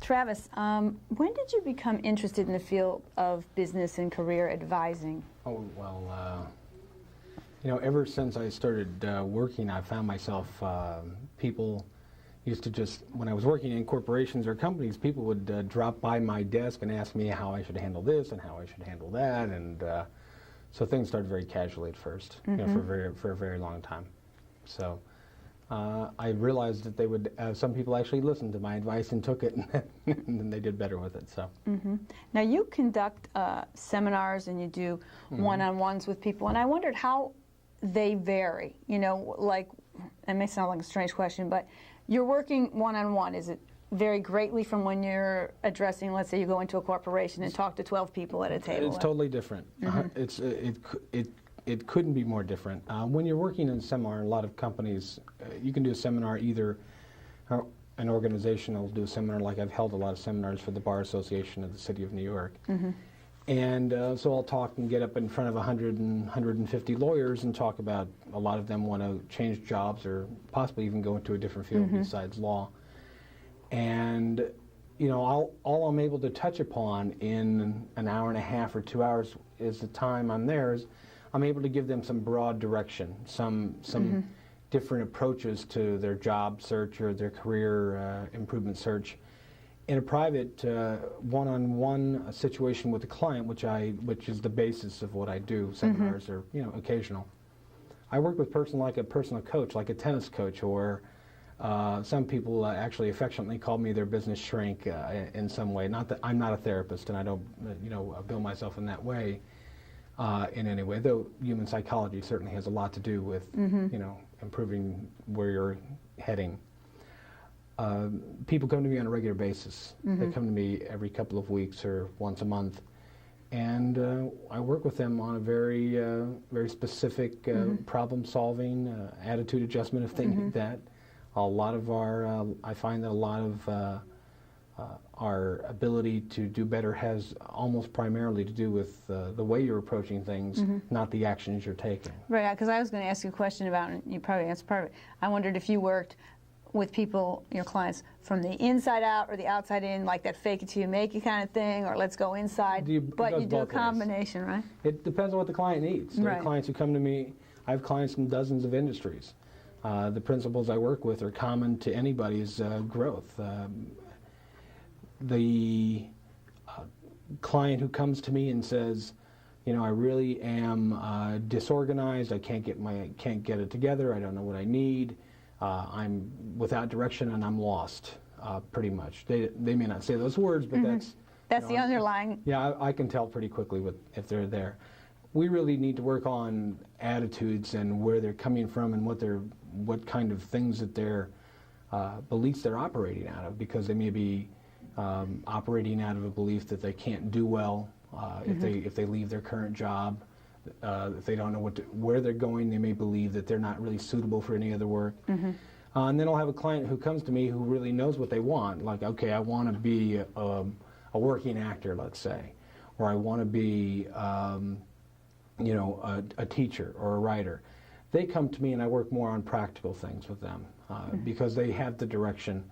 Travis, when did you become interested in the field of business and career advising? Oh, well, ever since I started working, I found myself, people used to just, when I was working in corporations or companies, people would drop by my desk and ask me how I should handle this and how I should handle that, and so things started very casually at first, for a very long time. So I realized that they would, some people actually listened to my advice and took it, and then they did better with it. So. Now you conduct seminars and you do one-on-ones with people, and I wondered how they vary. Like, it may sound like a strange question, but you're working one-on-one. Is it vary greatly from when you're addressing, let's say you go into a corporation and talk to 12 people at a table? It's totally different. It couldn't be more different. When you're working in a seminar, a lot of companies, you can do a seminar either, an organization will do a seminar, like I've held a lot of seminars for the Bar Association of the City of New York. And so I'll talk and get up in front of 100 and 150 lawyers and talk about, a lot of them want to change jobs or possibly even go into a different field besides law. And all I'm able to touch upon in an hour and a half or 2 hours is the time I'm there is I'm able to give them some broad direction, some different approaches to their job search or their career improvement search. In a private one-on-one situation with a client, which is the basis of what I do, seminars are occasional. I work with like a personal coach, like a tennis coach, or some people actually affectionately call me their business shrink in some way. Not that I'm not a therapist, and I don't bill myself in that way in any way. Though human psychology certainly has a lot to do with improving where you're heading. People come to me on a regular basis. They come to me every couple of weeks or once a month, and I work with them on a very, very specific problem-solving, attitude adjustment if they need that. A lot of I find that a lot of our ability to do better has almost primarily to do with the way you're approaching things, not the actions you're taking. Right, because I was going to ask you a question about, and you probably answered part of it. I wondered if you worked with people, your clients, from the inside out or the outside in, like that fake it till you make it kind of thing, or let's go inside, but you do a combination, right? It depends on what the client needs. There are clients who come to me, I have clients in dozens of industries. The principles I work with are common to anybody's growth. The client who comes to me and says, I really am disorganized, I can't get it together, I don't know what I need, I'm without direction and I'm lost, pretty much. They may not say those words, but that's the underlying. Yeah, I can tell pretty quickly if they're there. We really need to work on attitudes and where they're coming from and what kind of things that their beliefs they're operating out of, because they may be operating out of a belief that they can't do well if they leave their current job. If they don't know where they're going, they may believe that they're not really suitable for any other work. And then I'll have a client who comes to me who really knows what they want. Like, okay, I want to be a working actor, let's say, or I want to be, a teacher or a writer. They come to me and I work more on practical things with them because they have the direction